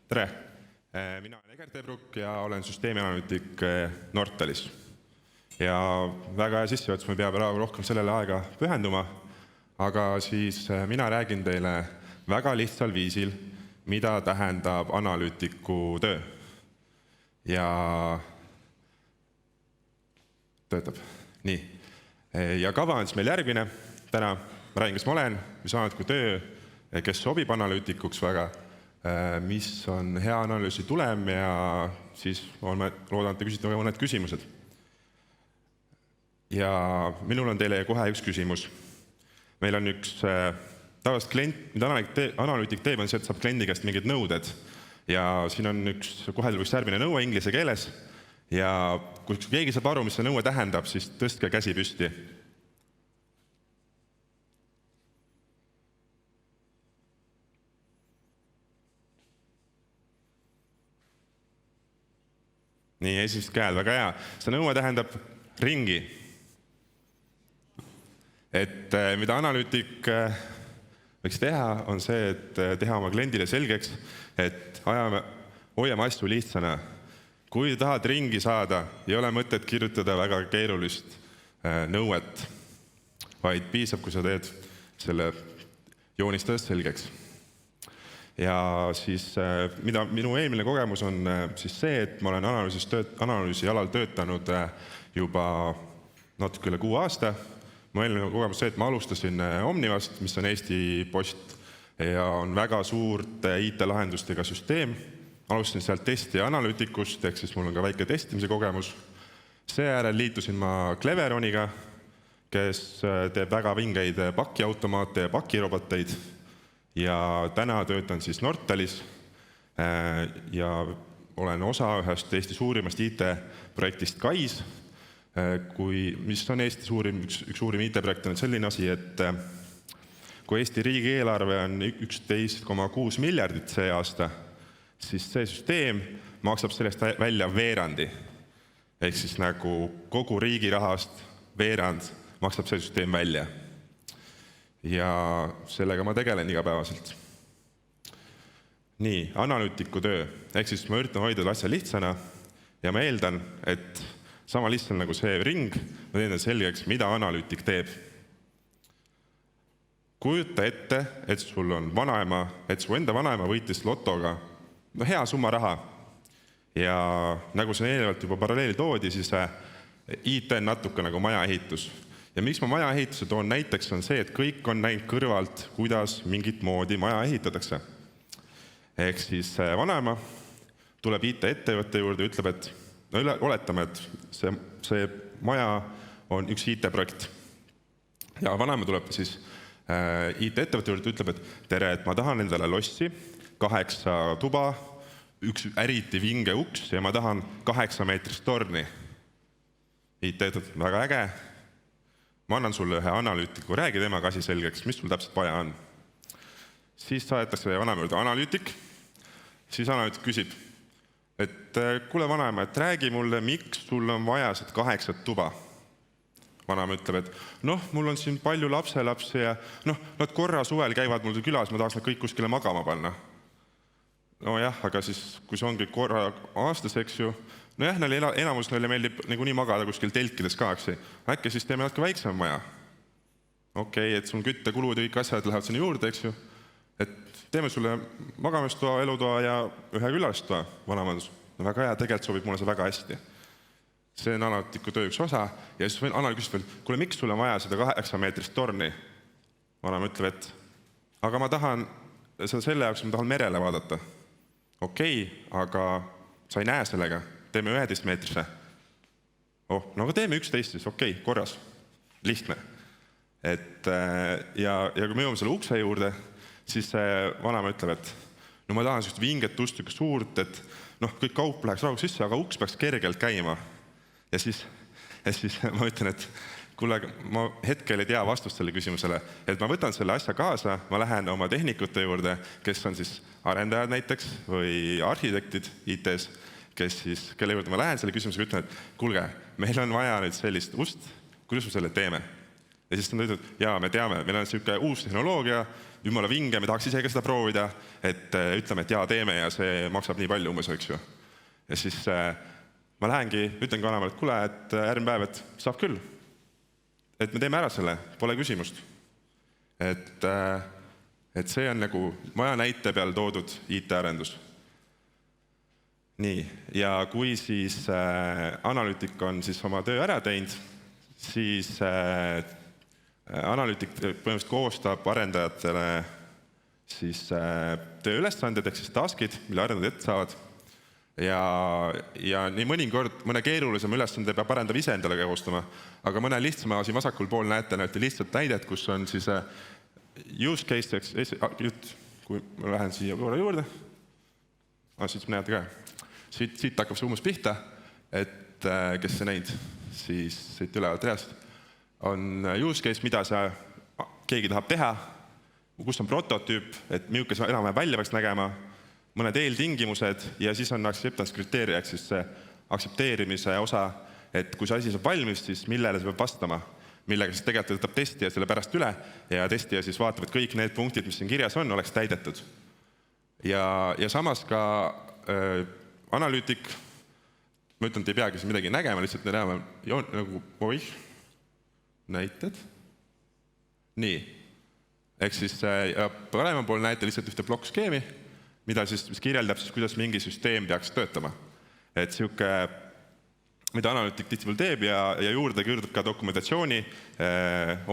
Tere! Mina olen Egert Ebruk ja olen süsteemianalüütik Nortalis. Ja väga hea sissejuhatus, me peame rohkem sellele aega pühenduma, aga siis mina räägin teile väga lihtsal viisil, mida tähendab analüütiku töö. Ja töötab. Nii. Ja kava on siis meil järgmine. Täna ma räägin, kes ma olen, mis analüütiku töö, kes sobib analüütikuks väga, mis on hea analüüsi tulem ja siis loodan, et te küsite mõned küsimused. Ja minul on teile kohe üks küsimus. Meil on üks tavaliselt klient, mida analüütik teeb, on see, et saab kliendi käest mingid nõuded. Ja siin on üks kohe üks järgmine nõue inglise keeles. Ja kui keegi saab aru, mis see nõue tähendab, siis tõstke käsi püsti. Nii, esimesed käed, väga hea. See nõue tähendab ringi. Et mida analüütik võiks teha, on see, et teha oma kliendile selgeks, et hoiame asju lihtsana. Kui tahad ringi saada, ei ole mõtet kirjutada väga keerulist nõuet, vaid piisab, kui sa teed selle joonistades selgeks. Ja siis, mida minu eelmine kogemus on siis see, et ma olen analüüsi alal töötanud juba natuke üle 6 aasta. Mu eelmine kogemus see, et ma alustasin Omnivast, mis on Eesti Post ja on väga suurt IT-lahendustega süsteem. Alustasin sealt testi analüütikust, ehk siis mul on ka väike testimise kogemus. Seejärel liitusin ma Cleveroniga, kes teeb väga vingeid pakiautomaate ja pakiroboteid. Ja täna töötan siis Nortalis ja olen osa ühest Eesti suurimast IT-projektist KAIS, mis on Eesti üks suurim IT-projekt on selline asi, et kui Eesti riigieelarve on 11,6 miljardit see aasta, siis see süsteem maksab sellest välja veerandi. Ehk siis nagu kogu riigi rahast veerand maksab see süsteem välja. Ja sellega ma tegelen igapäevaselt. Nii, analüütiku töö. Ehk siis ma üritan hoida asja lihtsana ja ma eeldan, et sama lihtsalt nagu see ring, ma teen selgeks, mida analüütik teeb. Kujuta ette, et sul on vanaema, et su enda vanaema võitis lotoga hea summa raha. Ja nagu see eelnevalt juba paralleeli toodi, siis IT on natuke nagu majaehitus. Ja miks ma majaehituse toon näiteks on see, et kõik on näinud kõrvalt, kuidas mingit moodi maja ehitatakse. Ehk siis vanaema tuleb IT-ettevõtte juurde ja ütleb, et oletame, et see maja on üks IT-projekt. Ja vanaema tuleb siis IT-ettevõtte juurde ja ütleb, et tere, et ma tahan endale lossi, 8 tuba, üks äriti vinge uks ja ma tahan 8 meetrist torni. IT-ettevõtte väga äge. Ma annan sulle ühe analüütiku, räägi temaga asi selgeks, mis sul täpselt vaja on. Siis saadetakse vanaema juurde analüütik, siis analüütik küsib, et kuule vanaema, et räägi mulle, miks sul on vaja 8 tuba. Vanaema ütleb, et mul on siin palju lapselapsi ja nad korra suvel käivad mul külas, ma tahaks nad kõik kuskile magama panna. Jah, aga siis, kui see ongi korra aastas, eks ju, enamus neile meeldib nii magada kuskil telkides ka, äkki siis teeme natuke väiksem maja. Okei, et sul küttekulud ja kõik asjad lähevad sinna juurde, eks ju, et teeme sulle magamistoa, elutoa ja ühe külalistoa vanamandus. Väga hea, tegelikult sobib mulle see väga hästi. See on analüütiku töö üks osa ja siis analüütik küsib veel, kuule, miks sul on vaja seda 8 meetrist torni? Vanaema ütleb, et aga ma tahan selle jaoks, ma tahan merele vaadata. Okei, aga sa ei näe sellega. Teeme 11 meetrise. Aga teeme 11, siis okei, korras. Lihtne. Ja kui me jõuame selle ukse juurde, siis vanaema ütleb, et ma tahan sellist vinget ustükku suurt, et kõik kaup läheks rahu sisse, aga uks peaks kergelt käima. Ja siis ma ütlen, et kuule, ma hetkel ei tea vastust selle küsimusele, et ma võtan selle asja kaasa, ma lähen oma tehnikute juurde, kes on siis arendajad näiteks või arhitektid IT-s, kelle juurde ma lähen selle küsimusega ütlen, et kuulge, meil on vaja nüüd sellist ust, kuidas me selle teeme. ja siis nad ütlevad, jaa, me teame, meil on niisugune uus tehnoloogia, jumala vinge, me tahaks ise ka seda proovida, et ütleme, et jaa, teeme ja see maksab nii palju umbes, eks ju. Ja siis ma lähengi, ütlengi vanemale, et kuule, et järgmine päev, et saab küll. Et me teeme ära selle, pole küsimust. Et see on nagu maja näite peal toodud IT-arendus. Nii, ja kui siis analüütik on siis oma töö ära teinud, siis analüütik põhimõtteliselt koostab arendajatele siis tööülesanded ehk siis taskid, mille arendajad ette saavad. Ja nii mõnikord mõne keerulisema ülesande peab arendav ise endale koostama, aga mõne lihtsama siin vasakul pool näete lihtsalt näidet, kus on siis use case, kui ma lähen siia korra juurde, siit näete ka, siit hakkab see umbes pihta, et kes see näinud, siis siit ülevalt reast on use case, mida keegi tahab teha, kus on prototüüp, et milline see enam-vähem välja peaks nägema, mõned eeltingimused ja siis on acceptance kriteeria, ehk siis see aktsepteerimise osa, et kui see asi saab valmis, siis millele see peab vastama, millega siis tegelikult võtab testija selle pärast üle ja testija siis vaatab, et kõik need punktid, mis siin kirjas on, oleks täidetud. Ja samas ka analüütik, ma ütlen, et ei peagi siin midagi nägema, lihtsalt me näeme nagu näited. Nii, ehk siis paremal pool näete lihtsalt ühte plokkskeemi, mis kirjeldab siis, kuidas mingi süsteem peaks töötama. Et sihuke, mida analüütik tihtipeale teeb ja juurde kirjutab ka dokumentatsiooni,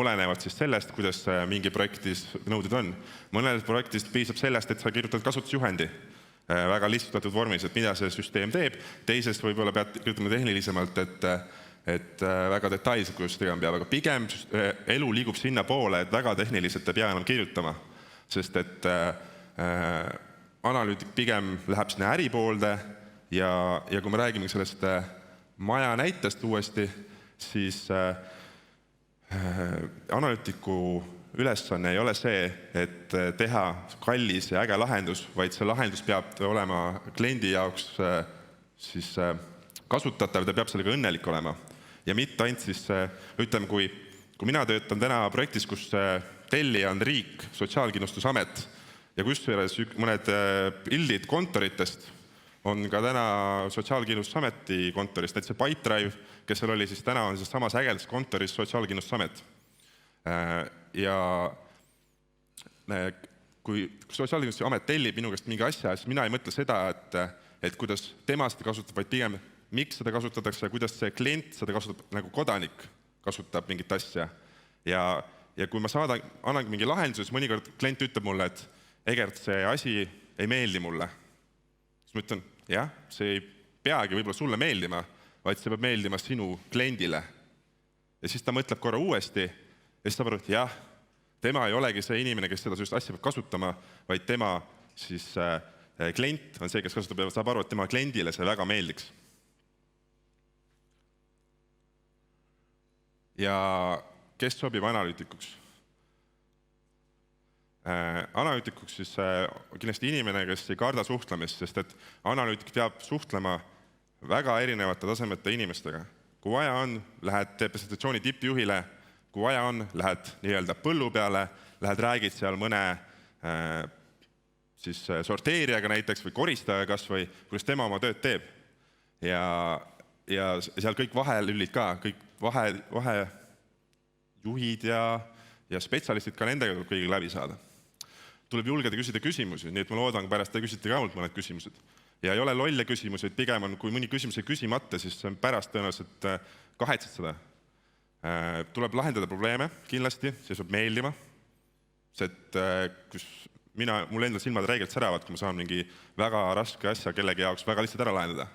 olenevalt siis sellest, kuidas mingi projektis nõuded on. Mõnel projektist piisab sellest, et sa kirjutad kasutusjuhendi väga lihtsustatud vormis, et mida see süsteem teeb. Teisest võib-olla pead kirjutama tehnilisemalt, et väga detailselt, kuidas tegema peab, aga pigem elu liigub sinna poole, et väga tehniliselt ei pea enam kirjutama, sest et analüütik pigem läheb sinna äripoolde ja kui me räägime sellest maja näitest uuesti, siis analüütiku ülesanne ei ole see, et teha kallis ja äge lahendus, vaid see lahendus peab olema kliendi jaoks siis kasutatav, ta peab sellega õnnelik olema. Ja mitte ainult siis, ütleme, kui mina töötan täna projektis, kus tellija on riik, Sotsiaalkindlustusamet ja kusjuures mõned pildid kontoritest on ka täna Sotsiaalkindlustusameti kontorist, et see Pipedrive, kes seal oli, siis täna on siis samas ägedas kontoris Sotsiaalkindlustusamet. Ja kui Sotsiaalkindlustusamet tellib minu käest mingi asja, siis mina ei mõtle seda, et kuidas tema seda kasutab, vaid pigem miks seda kasutatakse ja kuidas see klient seda kasutab, nagu kodanik kasutab mingit asja. Ja kui ma annan mingi lahenduse, siis mõnikord klient ütleb mulle, et Egert, see asi ei meeldi mulle. Siis ma ütlen, jah, see ei peagi võib-olla sulle meeldima, vaid see peab meeldima sinu kliendile. Ja siis ta mõtleb korra uuesti ja siis ta arvab, et jah, tema ei olegi see inimene, kes seda asja peab kasutama, vaid tema siis klient on see, kes kasutab ja saab aru, et tema kliendile see väga meeldiks. Ja kes sobib analüütikuks? Analüütikuks siis kindlasti inimene, kes ei karda suhtlemist, sest et analüütik peab suhtlema väga erinevate tasemete inimestega. Kui vaja on, lähed teed presentatsiooni tippjuhile, kui vaja on, lähed nii-öelda põllu peale, lähed räägid seal mõne siis sorteerijaga näiteks või koristajaga kas või, kuidas tema oma tööd teeb. Ja seal kõik vahelülid ka, kõik vahejuhid ja spetsialistid ka nendega tuleb kõigiga läbi saada. Tuleb julgeda küsida küsimusi, nii et ma loodan pärast te küsite ka mõned küsimused. Ja ei ole lolle küsimusi, pigem on, kui mõni küsimus ei küsimata, siis pärast tõenäoliselt kahetsed seda. Tuleb lahendada probleeme kindlasti, see saab meeldima. Sest kus mul endal silmad räigelt säravad, kui ma saan mingi väga raske asja kellegi jaoks väga lihtsalt ära lahendada.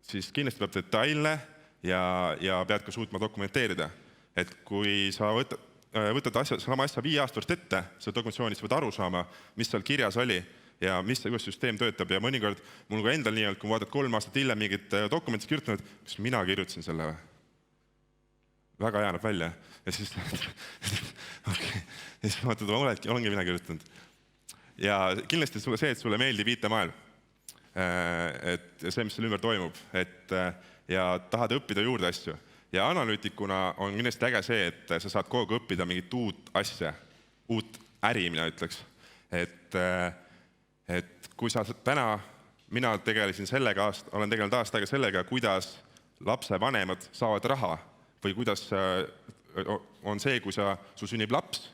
Siis kindlasti peab detailne ja pead ka suutma dokumenteerida. Et kui sa võtad sama asja 5 aasta pärast ette, selle dokumentatsioonist võid aru saama, mis seal kirjas oli ja kuidas süsteem töötab. Ja mõnikord mul ka endal nii, et kui vaatad 3 aastat hiljem mingit dokumendis kirjutanud, kas mina kirjutasin selle või? Väga hea näeb välja. Ja siis vaatad, olengi mina kirjutanud. Ja kindlasti see, et sulle meeldib IT-maailm. Et see, mis seal ümber toimub, ja tahad õppida juurde asju. Ja analüütikuna on kindlasti äge see, et sa saad kogu aeg õppida mingit uut asja, uut äri, mina ütleks. Et kui sa täna, mina olen tegelenud aasta aega sellega, kuidas lapse vanemad saavad raha või kuidas on see, kui sul sünnib laps,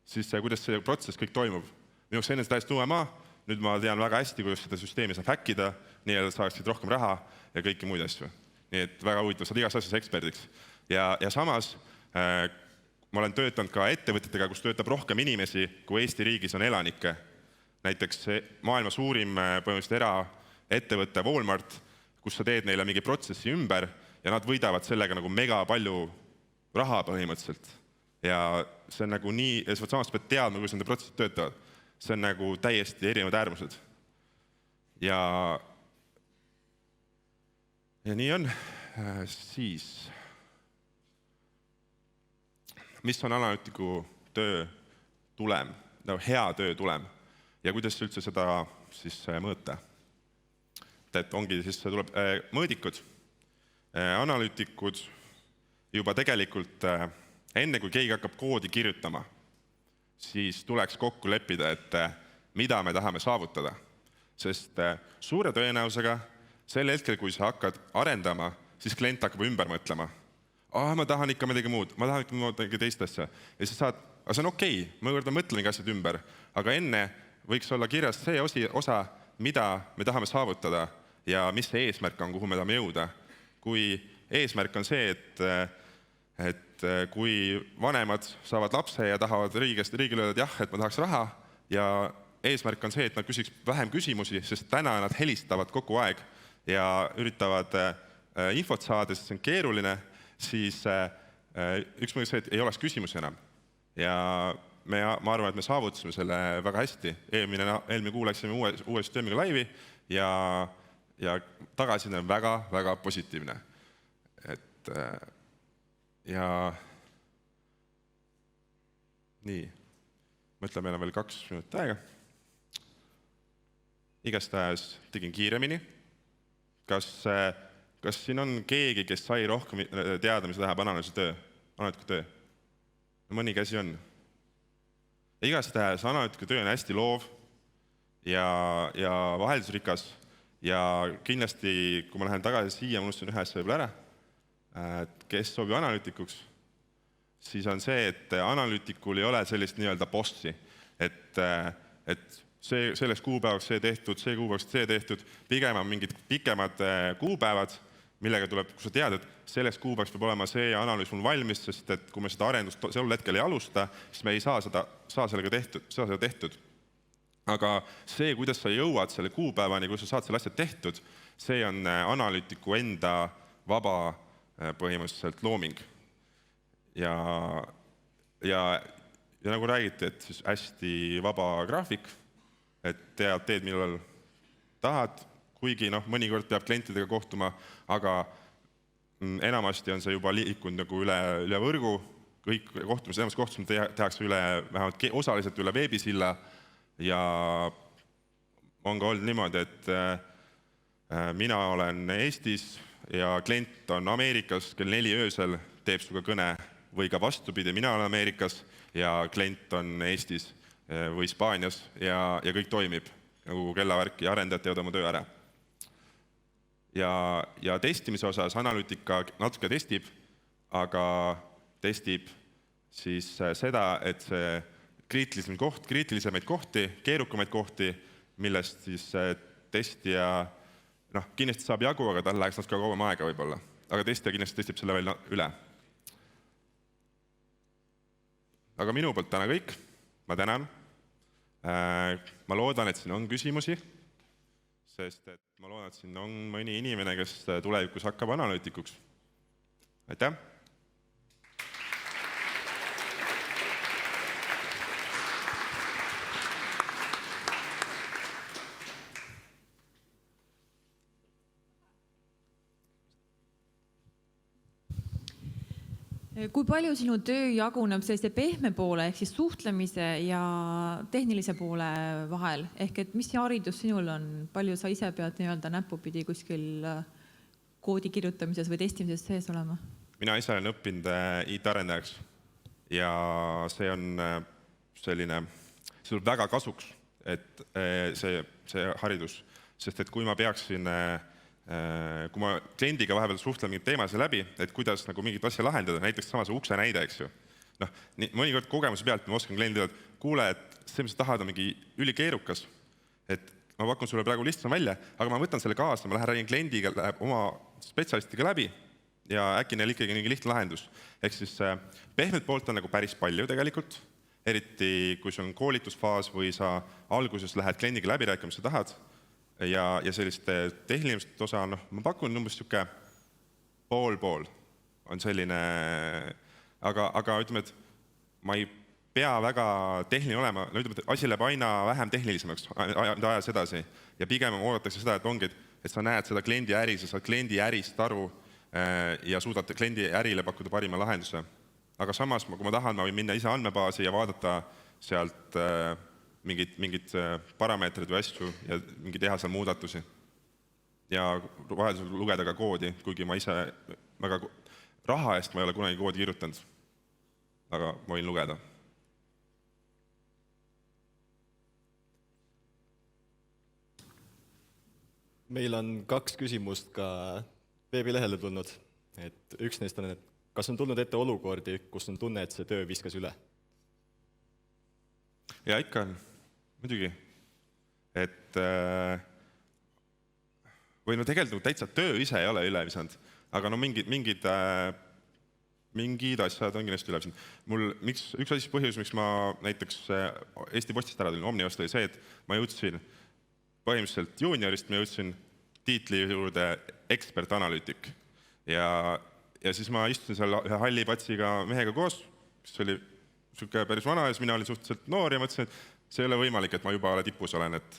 siis kuidas see protsess kõik toimub. Minu jaoks enne seda hästi uue maa, nüüd ma tean väga hästi, kuidas seda süsteemi saab häkkida, nii et saaksid rohkem raha ja kõiki muid asju. Nii et väga huvitav, saad igas asjas eksperdiks. Ja samas ma olen töötanud ka ettevõtetega, kus töötab rohkem inimesi, kui Eesti riigis on elanikke. Näiteks maailma suurim põhimõtteliselt eraettevõte Walmart, kus sa teed neile mingi protsessi ümber ja nad võidavad sellega nagu mega palju raha põhimõtteliselt. Ja see on nagu nii, ja samas pead teadma, kuidas nende protsessid töötavad. See on nagu täiesti erinevad äärmused. Ja nii on. Siis, mis on analüütiku töö tulem, hea töö tulem ja kuidas üldse seda siis mõõta? Et ongi, siis tuleb mõõdikud. Analüütikud juba tegelikult enne, kui keegi hakkab koodi kirjutama, siis tuleks kokku leppida, et mida me tahame saavutada. Sest suure tõenäosusega sel hetkel, kui sa hakkad arendama, siis klient hakkab ümber mõtlema. Ma tahan ikka midagi muud, ma tahan ikka midagi teist asja. Ja sa saad, aga see on okei, ma mõtlen mingi asjad ümber, aga enne võiks olla kirjas see osa, mida me tahame saavutada ja mis see eesmärk on, kuhu me tahame jõuda. Kui eesmärk on see, et kui vanemad saavad lapse ja tahavad riigile öelda, et jah, et ma tahaks raha ja eesmärk on see, et nad küsiks vähem küsimusi, sest täna nad helistavad kogu aeg ja üritavad infot saada, sest see on keeruline, siis üks mõte see, et ei oleks küsimusi enam. Ja ma arvan, et me saavutasime selle väga hästi. Eelmine kuu läksime uue süsteemiga laivi ja tagasiside on väga positiivne. Ja nii, mõtlen, meil on veel 2 minutit aega. Igastahes tegin kiiremini. Kas siin on keegi, kes sai rohkem teada, mis läheb analüütiku töö? Mõni käsi on. Igastahes analüütiku töö on hästi loov ja vaheldusrikas ja kindlasti, kui ma lähen tagasi siia, ma unustasin ühe asja võib-olla ära, et kes sobib analüütikuks, siis on see, et analüütikul ei ole sellist nii-öelda bossi, et sellest kuupäevaks see tehtud, see kuupäevaks see tehtud, pigem on mingid pikemad kuupäevad, millega tuleb, kui sa tead, et sellest kuupäevaks peab olema see analüüs mul valmis, sest et kui me seda arendust sel hetkel ei alusta, siis me ei saa sellega tehtud. Aga see, kuidas sa jõuad selle kuupäevani, kuidas sa saad selle asja tehtud, see on analüütiku enda vaba põhimõtteliselt looming. Ja nagu räägiti, et siis hästi vaba graafik, et teed millal tahad, kuigi mõnikord peab klientidega kohtuma, aga enamasti on see juba liikunud nagu üle võrgu, kõik kohtumised tehakse vähemalt osaliselt üle veebisilla ja on ka olnud niimoodi, et mina olen Eestis ja klient on Ameerikas, kell 4 öösel teeb suga kõne või ka vastupidi, mina olen Ameerikas ja klient on Eestis või Hispaanias ja kõik toimib nagu kellavärk ja arendajad teevad oma töö ära. Ja testimise osas analüütika natuke testib, aga testib siis seda, et see kriitilisemaid kohti, keerukamaid kohti, millest siis testija kindlasti saab jagu, aga tal läheks natuke kauem aega võib-olla. Aga testija kindlasti testib selle veel üle. Aga minu poolt täna kõik. Ma tänan. Ma loodan, et siin on küsimusi, sest et ma loodan, et siin on mõni inimene, kes tulevikus hakkab analüütikuks. Aitäh! Kui palju sinu töö jaguneb sellise pehme poole ehk siis suhtlemise ja tehnilise poole vahel? Ehk et mis haridus sinul on? Palju sa ise pead nii-öelda näpupidi kuskil koodi kirjutamises või testimises sees olema? mina ise olen õppinud IT-arendajaks ja see on selline, see tuleb väga kasuks, et see haridus, sest et kui ma peaksin, kui ma kliendiga vahepeal suhtlen mingid teemasid läbi, et kuidas nagu mingit asja lahendada, näiteks sama see ukse näide, eks ju. Noh, mõnikord kogemuse pealt ma oskan kliendile, et kuule, et see, mis sa tahad, on mingi ülikeerukas, et ma pakun sulle praegu lihtsam välja, aga ma võtan selle kaasa, ma lähen räägin kliendiga, läheb oma spetsialistiga läbi ja äkki neil ikkagi mingi lihtne lahendus. Ehk siis pehmet poolt on nagu päris palju tegelikult, eriti kui sul on koolitusfaas või sa alguses lähed kliendiga läbi rääkima, mis sa tahad, ja sellist tehnilist osa, noh, ma pakun umbes sihuke pool on selline, aga ütleme, et ma ei pea väga tehniline olema, no ütleme, et asi läheb aina vähem tehnilisemaks ajas edasi ja pigem oodatakse seda, et ongi, et sa näed seda kliendi äri, sa saad kliendi ärist aru ja suudad kliendi ärile pakkuda parima lahenduse. Aga samas, kui ma tahan, ma võin minna ise andmebaasi ja vaadata sealt mingid parameetrid või asju ja teha seal muudatusi. Ja vahel lugeda ka koodi, kuigi ma ise väga raha eest ma ei ole kunagi koodi kirjutanud, aga ma võin lugeda. Meil on 2 küsimust ka veebilehele tulnud. Et üks neist on, et kas on tulnud ette olukordi, kus on tunne, et see töö viskas üle? Ja ikka on, muidugi. Et või no tegelikult täitsa töö ise ei ole üle visanud, aga no mingid asjad on kindlasti üle visanud. Üks asi põhjus, miks ma näiteks Eesti Postist ära tulin, Omnivast, oli see, et ma jõudsin põhimõtteliselt juuniorist, ma jõudsin tiitli juurde ekspertanalüütik. Ja siis ma istusin seal ühe halli patsiga mehega koos, kes oli siuke päris vana ja mina olin suhteliselt noor ja mõtlesin, et see ei ole võimalik, et ma juba tipus olen, et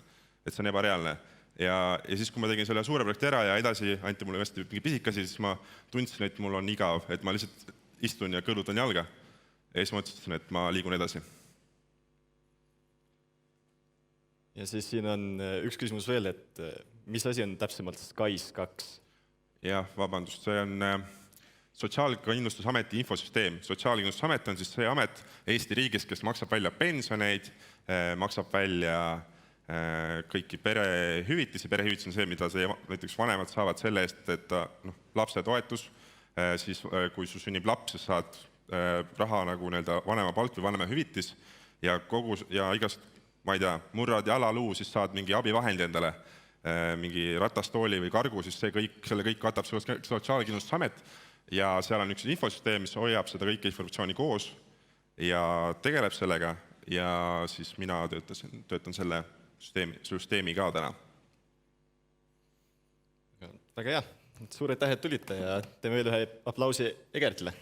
see on ebareaalne. Ja siis, kui ma tegin selle suure projekti ära ja edasi anti mulle hästi mingi pisikasi, siis ma tundsin, et mul on igav, et ma lihtsalt istun ja kõllutan jalga. Ja siis ma mõtlesin, et ma liigun edasi. Ja siis siin on üks küsimus veel, et mis asi on täpsemalt SKAIS2? Jah, vabandust, see on Sotsiaalkindlustusameti infosüsteem. Sotsiaalkindlustusamet on siis see amet Eesti riigis, kes maksab välja pensioneid, maksab välja kõiki perehüvitisi. Perehüvitis on see, mida näiteks vanemad saavad selle eest, et lapse toetus, siis kui sul sünnib laps, siis saad raha nagu vanema palk või vanema hüvitis ja igast, ma ei tea, murrad jalaluu, siis saad mingi abivahendi endale, mingi ratastooli või kargu, siis selle kõik katab Sotsiaalkindlustusamet ja seal on üks infosüsteem, mis hoiab seda kõike informatsiooni koos ja tegeleb sellega ja siis mina töötan selle süsteemi ka täna. Väga hea, suur aitäh, et tulite ja teeme veel ühe aplausi Egertile.